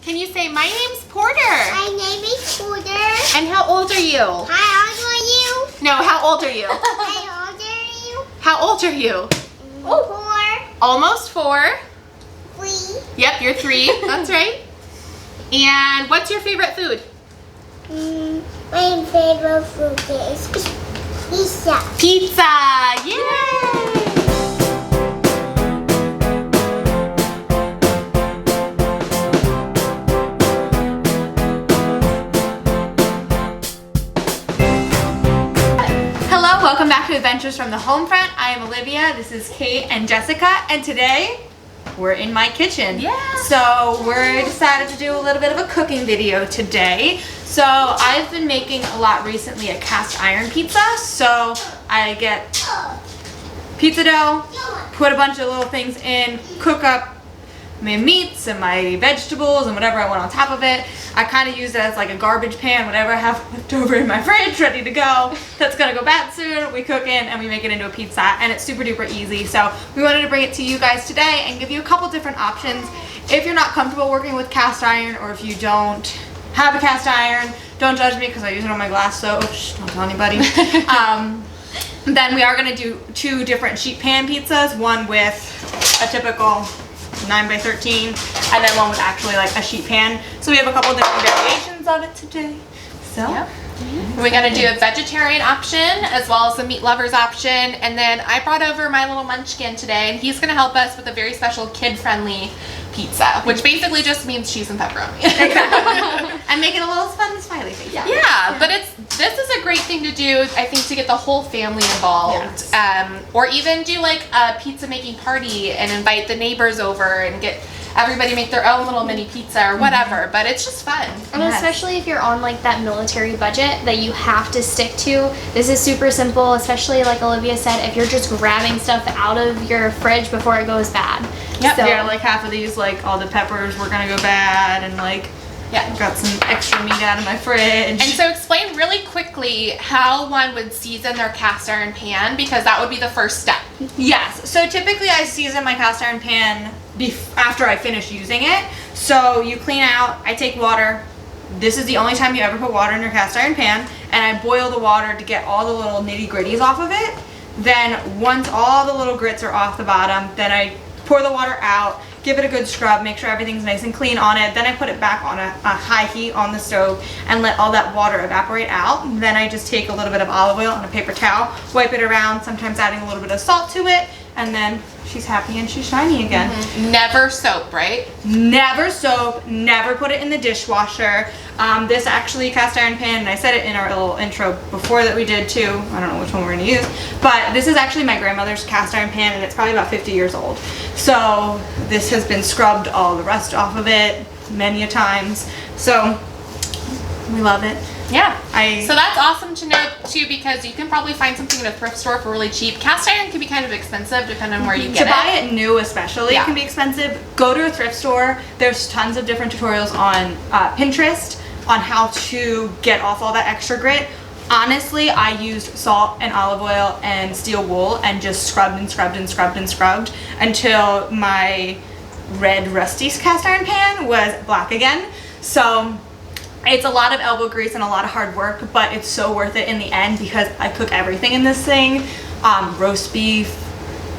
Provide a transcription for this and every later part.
Can you say, my name's Porter? My name is Porter. And how old are you? How old are you? No, how old are you? How old are you? How old are you? 4, Almost 4. 3. Yep, you're 3. That's right. And what's your favorite food? My favorite food is pizza. Pizza! Yay! Hello, welcome back to Adventures from the Homefront. I am Olivia, this is Kate and Jessica, and today we're in my kitchen. Yeah. So we're decided to do a little bit of a cooking video today. So I've been making a lot recently a cast iron pizza. So I get pizza dough, put a bunch of little things in, cook up my meats and my vegetables and whatever I want on top of it. I kind of use it as like a garbage pan, whatever I have left over in my fridge ready to go. That's gonna go bad soon. We cook in and we make it into a pizza, and it's super duper easy. So we wanted to bring it to you guys today and give you a couple different options. If you're not comfortable working with cast iron, or if you don't have a cast iron, don't judge me because I use it on my glass stove. Shh, don't tell anybody. Then we are gonna do 2 different sheet pan pizzas, one with a typical 9x13 and then one with actually like a sheet pan. So we have a couple different variations of it today. So yep. We're gonna do a vegetarian option as well as a meat lovers option, and then I brought over my little munchkin today, and he's gonna help us with a very special kid-friendly pizza, which basically just means cheese and pepperoni. Exactly. And make it a little fun smiley face. Yeah, but this is a great thing to do, I think, to get the whole family involved. Yes. Or even do like a pizza making party and invite the neighbors over and get everybody make their own little mini pizza or whatever, but it's just fun. And especially if you're on like that military budget that you have to stick to, this is super simple, especially like Olivia said, if you're just grabbing stuff out of your fridge before it goes bad. Yep. So, yeah, like half of these, like all the peppers were gonna go bad, and like, yeah, got some extra meat out of my fridge. And so explain really quickly how one would season their cast iron pan, because that would be the first step. Yes, so typically I season my cast iron pan after I finish using it. So you clean out, I take water. This is the only time you ever put water in your cast iron pan, and I boil the water to get all the little nitty gritties off of it. Then once all the little grits are off the bottom, then I pour the water out, give it a good scrub, make sure everything's nice and clean on it. Then I put it back on a high heat on the stove and let all that water evaporate out. And then I just take a little bit of olive oil on a paper towel, wipe it around, sometimes adding a little bit of salt to it, and then she's happy and she's shiny again. Never soap, right? Never soap, never put it in the dishwasher. This actually cast iron pan, and I said it in our little intro before that we did too, I don't know which one we're gonna use, but this is actually my grandmother's cast iron pan, and it's probably about 50 years old. So this has been scrubbed, all the rust off of it many a times. So we love it. Yeah. So that's awesome to know too, because you can probably find something in a thrift store for really cheap. Cast iron can be kind of expensive depending on where you get it. To buy it new especially, it can be expensive. Go to a thrift store. There's tons of different tutorials on Pinterest on how to get off all that extra grit. Honestly, I used salt and olive oil and steel wool and just scrubbed and scrubbed and scrubbed and scrubbed until my red rusty cast iron pan was black again. So it's a lot of elbow grease and a lot of hard work, but it's so worth it in the end because I cook everything in this thing. Roast beef,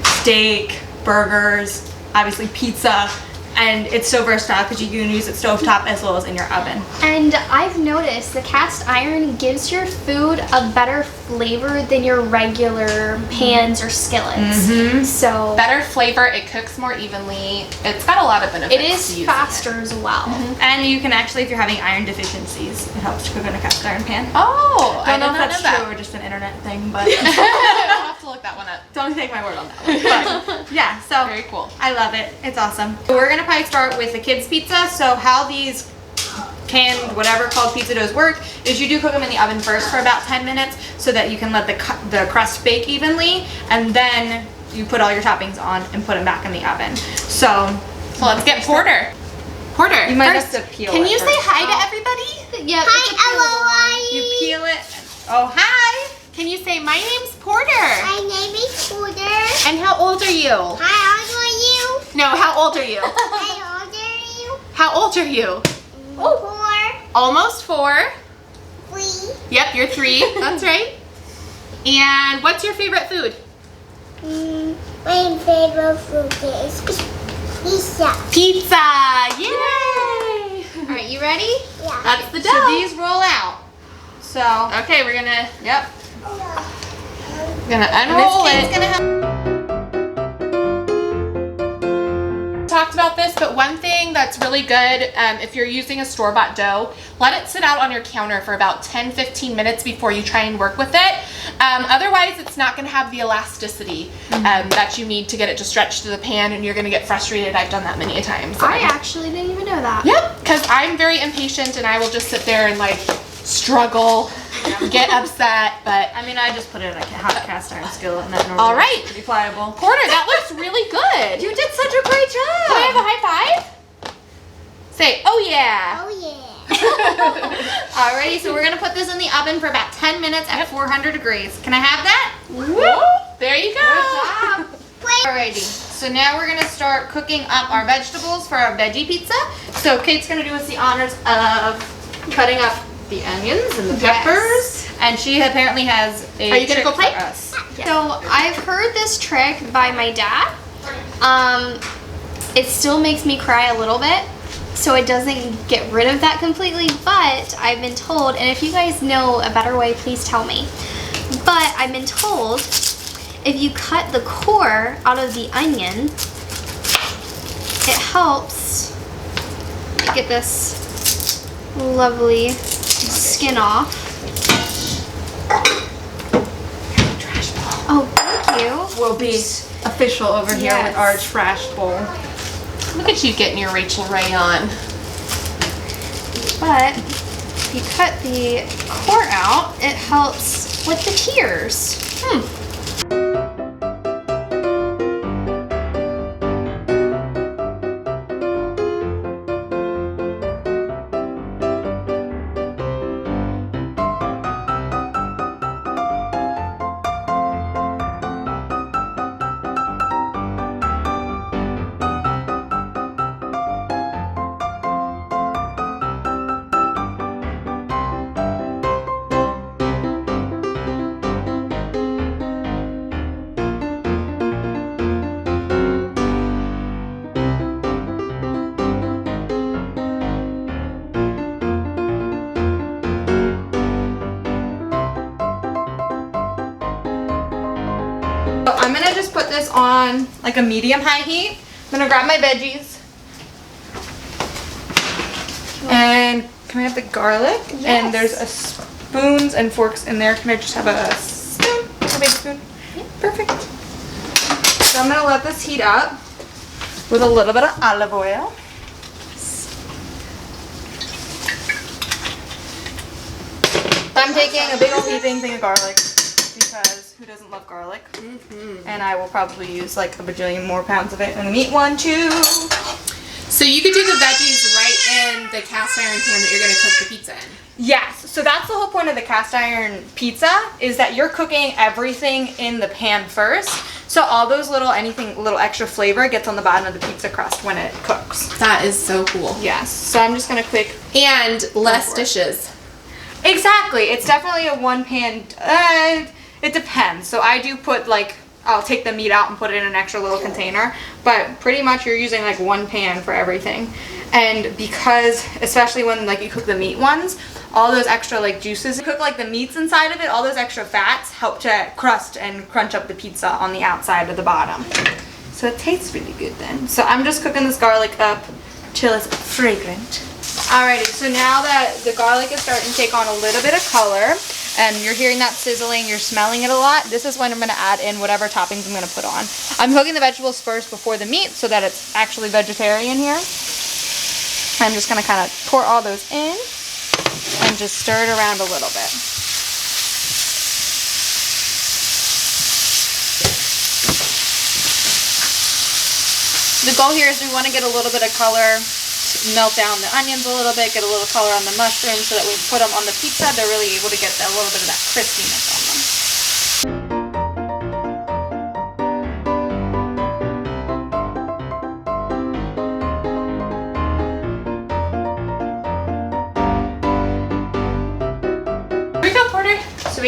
steak, burgers, obviously pizza, and it's so versatile because you can use it stovetop as well as in your oven. And I've noticed the cast iron gives your food a better flavor than your regular pans or skillets. So better flavor, it cooks more evenly. It's got a lot of benefits. It is faster as well. And you can actually, if you're having iron deficiencies, it helps to cook in a cast iron pan. Oh, I don't know if that's true or just an internet thing, but I'll have to look that one up. Don't take my word on that one. But yeah, so very cool. I love it. It's awesome. We're gonna probably start with the kids pizza. So how these canned whatever called pizza doughs work is you do cook them in the oven first for about 10 minutes so that you can let the crust bake evenly, and then you put all your toppings on and put them back in the oven. So let's get Porter. Porter, you might have to peel it. Can you say hi to everybody? Yeah. Hi, you peel it. Oh, hi. Can you say, my name's Porter? My name is Porter. And how old are you? How old are you? No, how old are you? How old are you? How old are you? Oh, almost 4. 3. Yep, you're 3. That's right. And what's your favorite food? My favorite food is pizza. Pizza! Yay! All right, you ready? Yeah. That's the dough. So these roll out. So, Okay, we're gonna yep. unroll This it. cake's gonna have Talked about this, but one thing that's really good, if you're using a store-bought dough, let it sit out on your counter for about 10-15 minutes before you try and work with it. Otherwise, it's not going to have the elasticity that you need to get it to stretch to the pan, and you're going to get frustrated. I've done that many a time. So. I actually didn't even know that. Yep, because I'm very impatient, and I will just sit there and like struggle, get upset, but. I mean, I just put it in a hot cast iron skillet and that normally All right. is pretty pliable. Porter, that looks really good. You did such a great job. Can I have a high five? Say, oh yeah. Oh yeah. Alrighty, so we're gonna put this in the oven for about 10 minutes at 400 degrees. Can I have that? Woo! There you go. Good job. Alrighty, so now we're gonna start cooking up our vegetables for our veggie pizza. So Kate's gonna do us the honors of cutting up the onions and the peppers. And she apparently has a Are you gonna trick go play? for us. So I've heard this trick by my dad. It still makes me cry a little bit, so it doesn't get rid of that completely, but I've been told, and if you guys know a better way, please tell me. But I've been told if you cut the core out of the onion, it helps get this lovely skin off. Oh, thank you. We'll be official over here with Yes. our trash bowl. Look at you getting your Rachel Ray on. But if you cut the core out, it helps with the tears. So I'm gonna just put this on like a medium-high heat. I'm gonna grab my veggies. And can I have the garlic? Yes. And there's a spoons and forks in there. Can I just have a spoon? A big spoon? Perfect. So I'm gonna let this heat up with a little bit of olive oil. I'm taking a big old heaping thing of garlic because who doesn't love garlic? And I will probably use like a bajillion more pounds of it in the meat one too. So you could do the veggies right in the cast iron pan that you're gonna cook the pizza in. Yes, so that's the whole point of the cast iron pizza is that you're cooking everything in the pan first. So all those little extra flavor gets on the bottom of the pizza crust when it cooks. That is so cool. Yes, so I'm just gonna quick. And less for it. dishes. Exactly, it's definitely a one pan. It depends. So I do put like, I'll take the meat out and put it in an extra little container, but pretty much you're using like one pan for everything. And because, especially when like you cook the meat ones, all those extra like juices, cook like the meats inside of it, all those extra fats help to crust and crunch up the pizza on the outside or the bottom. So it tastes really good then. So I'm just cooking this garlic up till it's fragrant. Alrighty, so now that the garlic is starting to take on a little bit of color, and you're hearing that sizzling, you're smelling it a lot, this is when I'm gonna add in whatever toppings I'm gonna put on. I'm cooking the vegetables first before the meat so that it's actually vegetarian here. I'm just gonna kind of pour all those in and just stir it around a little bit. The goal here is we want to get a little bit of color, melt down the onions a little bit, get a little color on the mushrooms so that when we put them on the pizza, they're really able to get a little bit of that crispiness on them.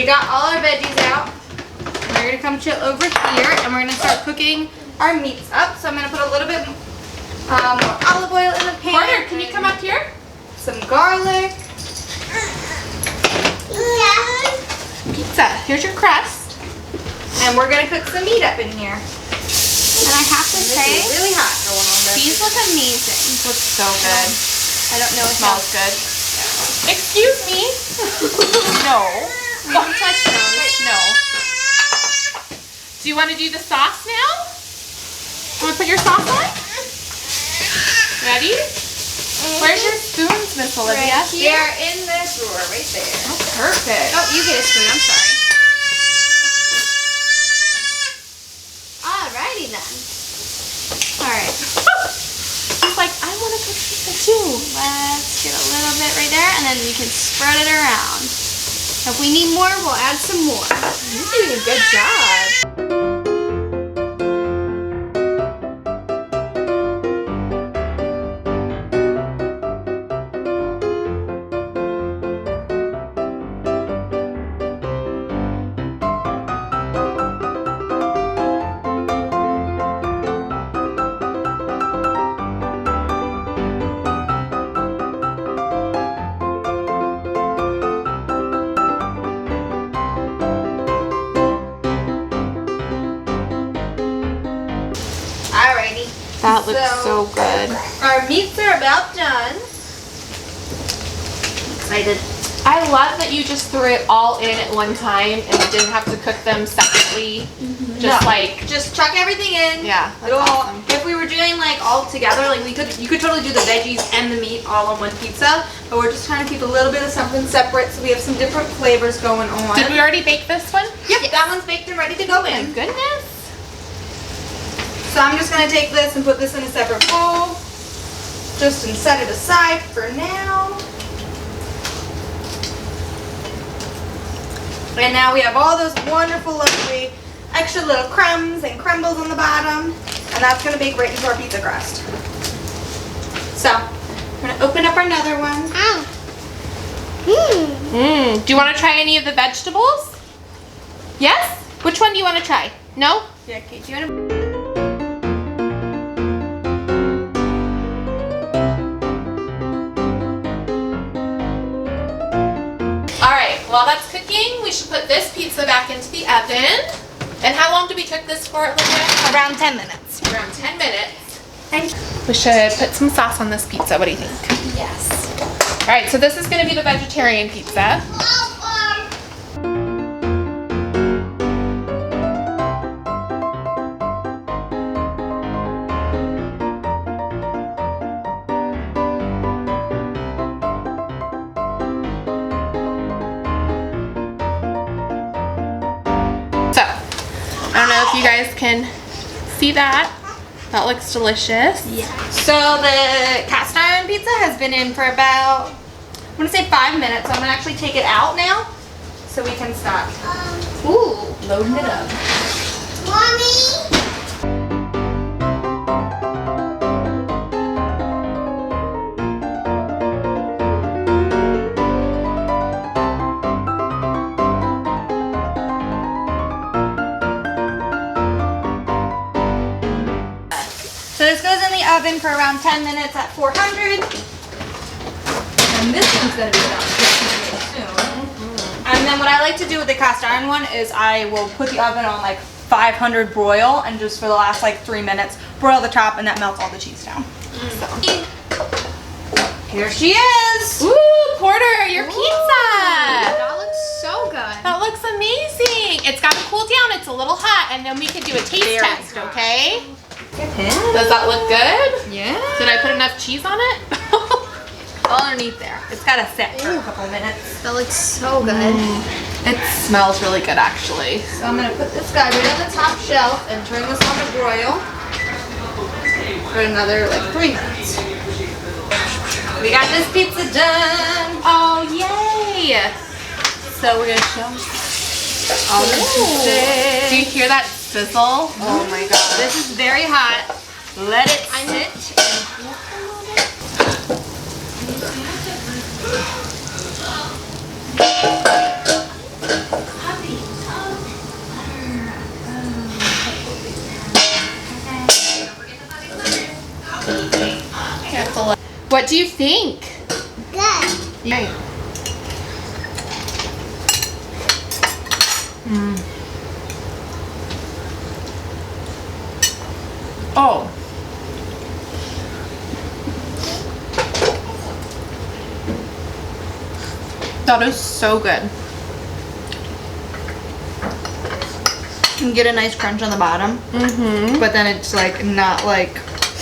we got all our veggies out. We're gonna come chill over here and we're gonna start cooking our meats up. So I'm gonna put a little bit more olive oil in the pan. Porter, can you come up here? Some garlic. Pizza. Here's your crust. And we're gonna cook some meat up in here. And I have to say, It's really hot going on there. these look amazing. Looks so good. I don't know It if smells good. Excuse me. No. we can touch those. No. Do you want to do the sauce now? Want to put your sauce on? Ready? Where's your spoons, Miss Olivia? They're in this drawer right there. Oh, perfect. Oh, you get a spoon. I'm sorry. Alrighty then. Alright. She's like, I want to cook pizza too. Let's get a little bit right there and then we can spread it around. If we need more, we'll add some more. You're doing a good job. Alrighty. That looks so good. Our meats are about done. Excited. I love that you just threw it all in at one time and you didn't have to cook them separately. Just Just chuck everything in. Yeah, that's It'll awesome. If we were doing like all together, like you could totally do the veggies and the meat all on one pizza. But we're just trying to keep a little bit of something separate so we have some different flavors going on. Did we already bake this one? Yep, that one's baked and ready to go My in. goodness. So I'm just gonna take this and put this in a separate bowl. Just and set it aside for now. And now we have all those wonderful, lovely, extra little crumbs and crumbles on the bottom. And that's gonna bake right into our pizza crust. So, we're gonna open up another one. Do you want to try any of the vegetables? Yes? Which one do you want to try? No? Yeah, okay, do you wanna... Alright, while that's cooking, we should put this pizza back into the oven. And how long did we cook this for, Olivia? Around 10 minutes. Around 10 minutes. We should put some sauce on this pizza. What do you think? Yes. Alright, so this is going to be the vegetarian pizza. So, I don't know if you guys can see that. That looks delicious. Yeah. So the cast iron pizza has been in for about, I'm gonna say 5 minutes. So I'm gonna actually take it out now so we can start loading it up. Mommy. So this goes in the oven for around 10 minutes at 400. And this one's gonna be done soon. And then what I like to do with the cast iron one is I will put the oven on like 500 broil and just for the last like 3 minutes broil the top and that melts all the cheese down. So here she is. Ooh, Porter, your pizza! That looks so good. That looks amazing. It's got to cool down. It's a little hot, and then we can do a taste Very test, hot. okay? Does that look good? Yeah. Did I put enough cheese on it? All underneath there. It's gotta set for a couple minutes. That looks so good. It smells really good, actually. So I'm gonna put this guy right on the top shelf and turn this on to broil for another like 3 minutes. We got this pizza done. Oh, yay! So we're gonna show all the pieces. Do you hear that sizzle? Oh my god. This is very hot. Let it sit. What do you think? Good. Yay. Oh. That is so good. You can get a nice crunch on the bottom, but then it's like not like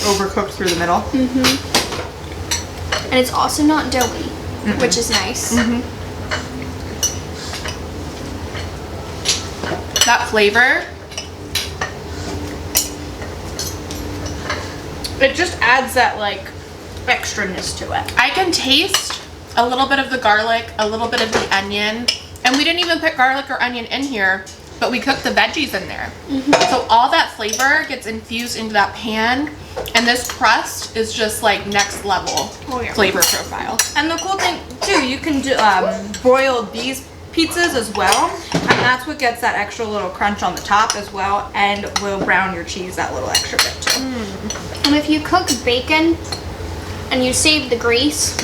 overcooked through the middle. And it's also not doughy, which is nice. That flavor, it just adds that like extraness to it. I can taste a little bit of the garlic, a little bit of the onion, and we didn't even put garlic or onion in here, but we cooked the veggies in there. So all that flavor gets infused into that pan, and this crust is just like next level flavor profile. And the cool thing too, you can do, broil these pizzas as well, and that's what gets that extra little crunch on the top as well, and will brown your cheese that little extra bit too. And if you cook bacon and you save the grease,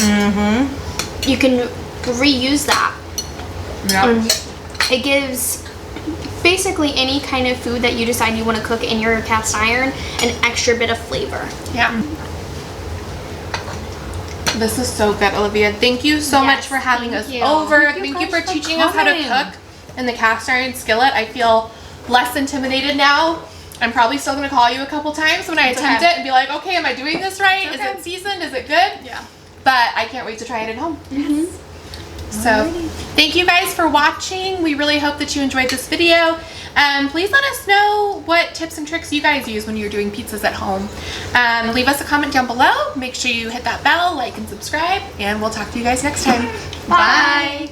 you can reuse that. It gives basically any kind of food that you decide you want to cook in your cast iron an extra bit of flavor. Yeah. This is so good, Olivia. Thank you so much for having us over. Thank you for teaching us how to cook in the cast iron skillet. I feel less intimidated now. I'm probably still going to call you a couple times when I attempt it and be like, okay, am I doing this right? Is it seasoned? Is it good? Yeah. But I can't wait to try it at home. So thank you guys for watching. We really hope that you enjoyed this video. Please let us know what tips and tricks you guys use when you're doing pizzas at home. Leave us a comment down below. Make sure you hit that bell, like, and subscribe, and we'll talk to you guys next time. Bye.